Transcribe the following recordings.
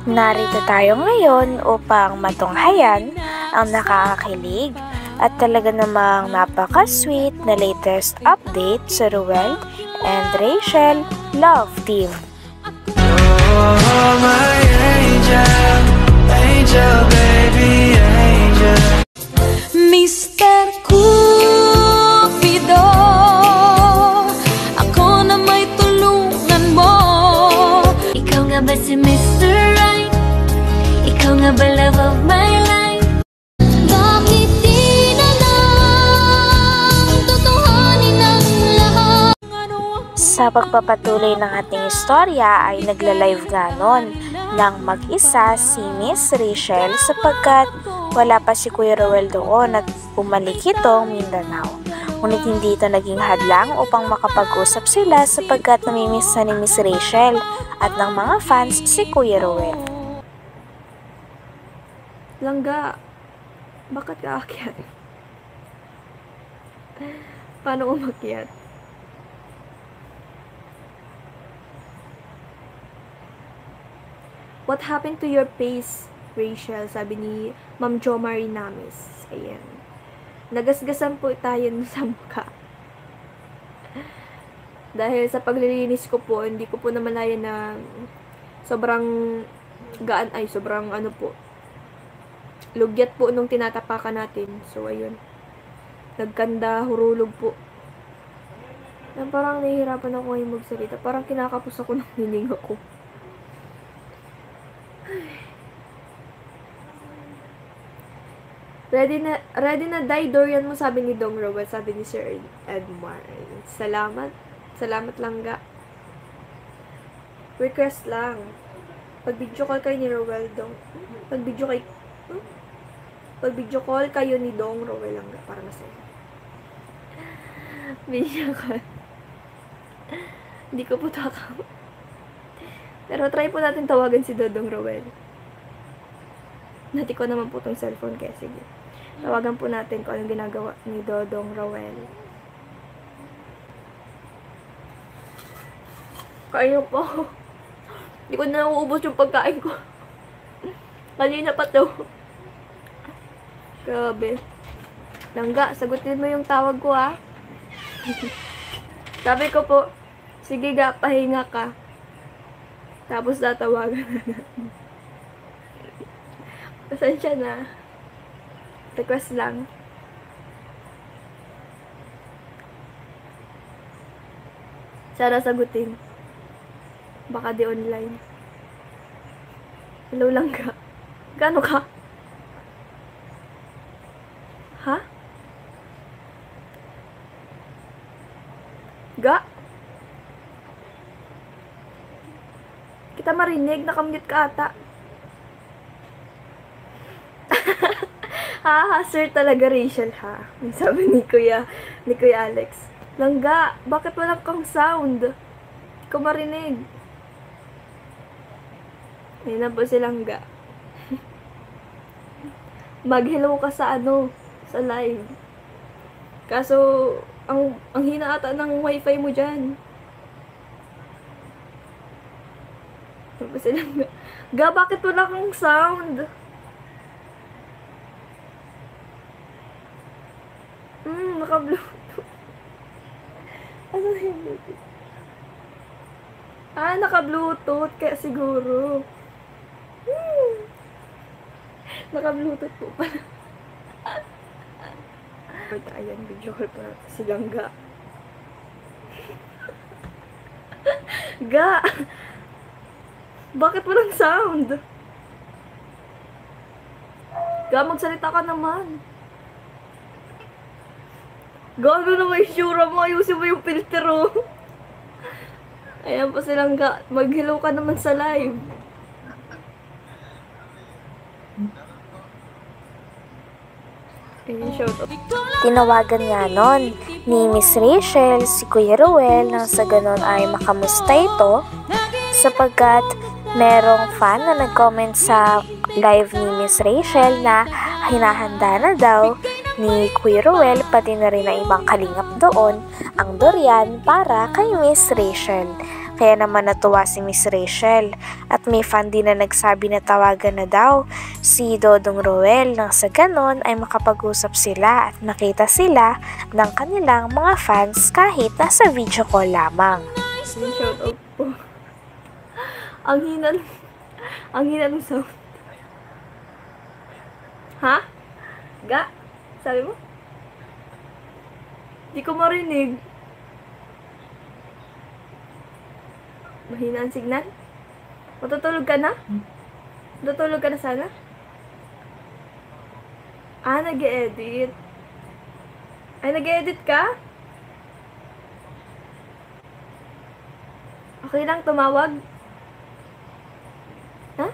Narito tayo ngayon upang matunghayan ang nakakakilig at talaga namang napaka-sweet na latest update sa Ruel and Rachel Love Team. Oh, my angel, angel, baby, angel. Mr. Cupido, ako na may tulungan mo. Ikaw nga ba si Mr. Right? Ikaw nga ba love of my life? Bakit di na lang tutuhanin ang lahat? Sa pagpapatuloy ng ating istorya ay nagla-live nga nun ng mag-isa si Miss Rachel sapagkat wala pa si Kuya Ruel doon at bumalik itong Mindanao. Ngunit hindi ito naging hadlang upang makapag-usap sila sapagkat namimiss na ni Miss Rachel at ng mga fans si Kuya Ruel. Langga, bakit ka aakyat? Paano umakyat? What happened to your face, Rachel? Sabi ni Ma'am Jo Marinamis. Ayan. Nagasgasan po tayo sa mukha. Dahil sa paglilinis ko po, hindi ko po namalayan na sobrang gaan, ay sobrang ano po, lugyat po nung tinatapakan natin. So, ayun. Nagkanda, hurulog po. Parang nahihirapan ako ngayon magsalita. Parang kinakapos ako ng hininga ko. Ready na die Dorian mo, sabi ni Dong Robert, sabi ni Sir Edmar. Salamat. Salamat Langga. Request lang. Pag-video call kayo ni Rowel Dong. Pag-video call kayo ni Dong Rowel Langga para masaya. Video call. Hindi ko po takam. Pero try po natin tawagan si Dodong Rowel. Nati ko naman po tong cellphone kaya sige. Tawagan po natin kung anong ginagawa ni Dodong Rowel. Kayo po. Hindi ko na nauubos yung pagkain ko. Kanina pa to. Grabe. Langga, sagutin mo yung tawag ko ha. Sabi ko po, sige ga, pahinga ka. Tapos tatawagan na natin. Pasensya na. Request lang. Sana sagutin. Baka di online. Hello lang ka. Gano ka? Ha? Ga? Kita marinig, nakamute ka ata. Ha, sir talaga Rachel ha. Sabi ni Kuya Alex. Langga, bakit walang kang sound? Hindi ko marinig. Ayun na po si Langga. Mag-hello ka sa sa live. Kaso, ang hina ata ng wifi mo dyan. Ayun po si Langga. Ga, bakit wala kang sound? Naka-bluetooth. Ano yung bluetooth? Naka-bluetooth. Kaya siguro. Naka-bluetooth po pala. Ayan, video call pa si Langga. Ga! Bakit walang sound? Ga, magsalita ka naman. Gago na may sura mo. Ayusin mo yung filter, oh. Ayan pa silang mag-hello ka naman sa live. Ayan, shout out. Tinawagan nga nun ni Miss Rachel si Kuya Ruel nang sa ganon ay makamusta ito sapagkat merong fan na nag-comment sa live ni Miss Rachel na hinahanda na daw ni Kuya Ruel pati na rin ang ibang kalingap doon ang durian para kay Miss Rachel. Kaya naman natuwa si Miss Rachel at may fan din na nagsabi na tawagan na daw si Dodong Roel nang sa ganon ay makapag-usap sila at makita sila ng kanilang mga fans kahit nasa video call lamang. Shout out po. Ang hina ng sound. Ha? Ga? Sabi mo? Di ko marinig. Mahina ang signal? Matutulog ka na? Matutulog ka na sana? Ah, nag-e-edit. Ay, nag-e-edit ka? Okay lang, tumawag? Ha?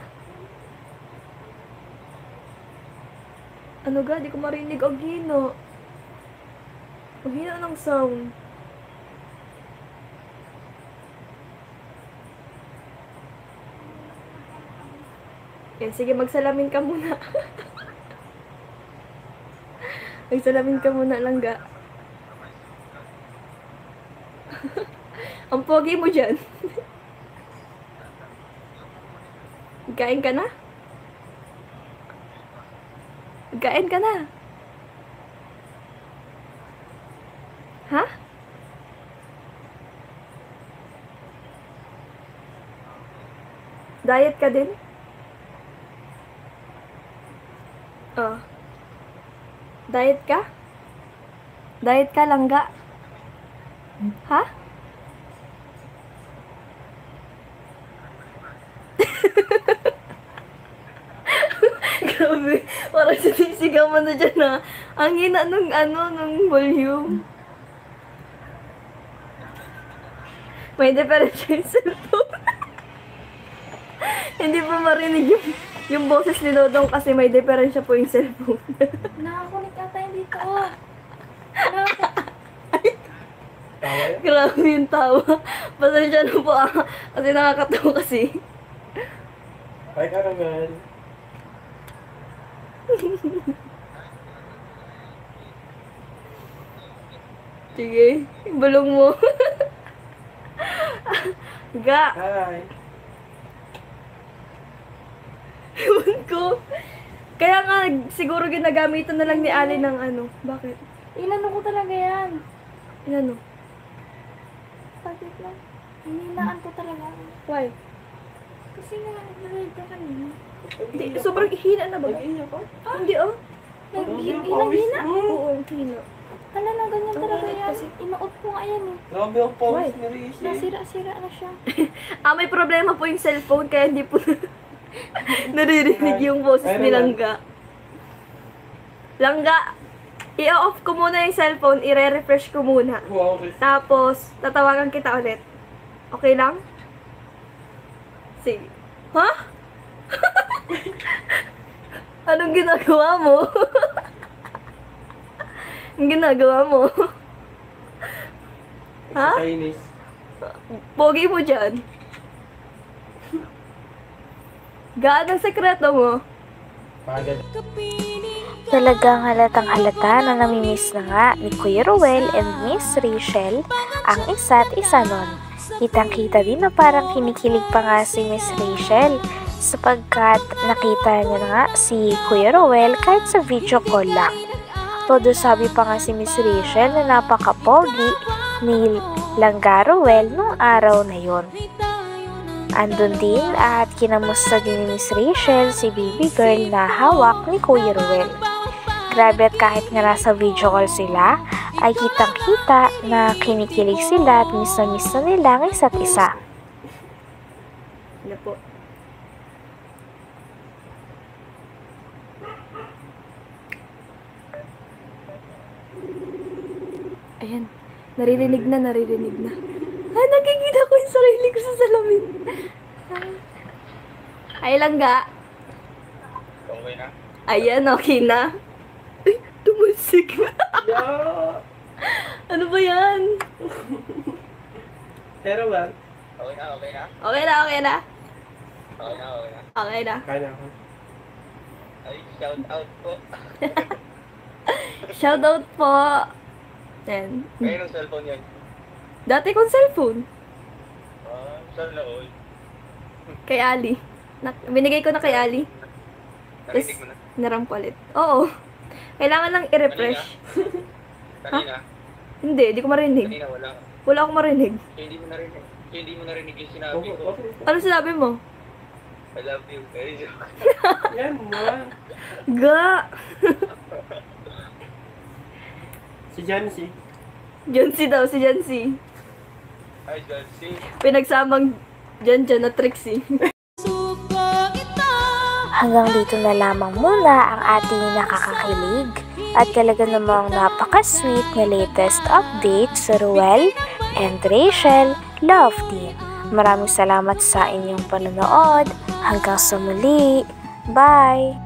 Ano ga? Di ko marinig. Ang hina. Ang hina ng sound. Yan, sige, magsalamin ka muna. Magsalamin ka muna lang, ga. Ang pogi mo dyan. Kain ka na? Kain ka na? Ha? Diet ka din? Oh. Diet ka? Diet ka lang ga? Ha? Grabe, parang sinisigaw mo na dyan na. Ang hina nung nung volume. May diferensya yung cellphone. Hindi pa marinig yung boses ni Dodong kasi may diferensya po yung cellphone. Nakakunik ata yung dito. Grabe yung tawa. Pasensya na po kasi nakakatawa kasi. Ay, Caramel. Sige, bulong mo. Ga, Hi. ewan ko. Kaya nga, siguro ginagamitan na lang ni Ali ng ano. Bakit? Inano ko talaga yan. Inano? Pagkit lang. Hininaan ko talaga. Why? Kasi nga, nag-read ka kanina. Hindi, sobrang hina na ba? Nag-inya ka? Hindi, oh. Hinang-hina? Oo, hina. Hala na, ganyan talaga yan. Inuot ko nga yan eh. Grabe ang Why? pawis ni Rishi. Nasira-sira na siya. May problema po yung cellphone kaya hindi po naririnig yung boses ni Langga. Langga, i-off ko muna yung cellphone, i-refresh ko muna. Wow, Rishi. Tapos, tatawagan kita ulit. Okay lang? Sige. Ha? Anong ginagawa mo? Anong ginagawa mo? Ha? Chinese. Pogi mo dyan. Gaan ang sekreto mo. Pagad. Talagang halatang halata na namimiss na nga ni Kuya Ruel and Miss Rachel ang isa't isa nun. Kitang-kita din na parang kinikilig pa nga si Miss Rachel sapagkat nakita niya na nga si Kuya Ruel kahit sa video call lang. Todo sabi pa nga si Miss Rachel na napaka-pogi ni Langga Ruel nung araw na yon. Andun din at kinamusta din ni Miss Rachel si baby girl na hawak ni Kuya Ruel. Grabe at kahit nga nasa video call sila, ay kitang-kita na kinikilig sila at miss na nila ang isa't isa. Ano po? Ayan. Naririnig na. Nakikita ko yung sarili ko sa salamin. Ay, Langga. Okay na? Ayan, okay na. Ay, tumusik na. Yeah. Ano ba yan? Pero ba? Okay na. Okay na. Okay na. Kaya ako. Ay, shout out po. Shoutout po. Then, Mayroong cellphone yun. dati kong cellphone. Ah, Sana all. Kay Ali. Binigay ko na kay Ali. Narinig mo na. Naram ko ulit. Oo. Kailangan lang i-refresh. Kanina? Hindi, di ko marinig. Kanina wala. Wala akong marinig. Hindi mo narinig. Hindi mo narinig yung sinabi ko. Ano sinabi mo? I love you. Very joke. Yan mo. Ga! Si Jancy. Jancy daw, si Jancy. Hi, Jancy. Pinagsamang Jan na Trixie. Hanggang dito na lamang muna ang ating nakakakilig at talaga namang napaka-sweet na latest update sa Ruel and Rachel Love Team. Maraming salamat sa inyong panonood. Hanggang sa muli. Bye!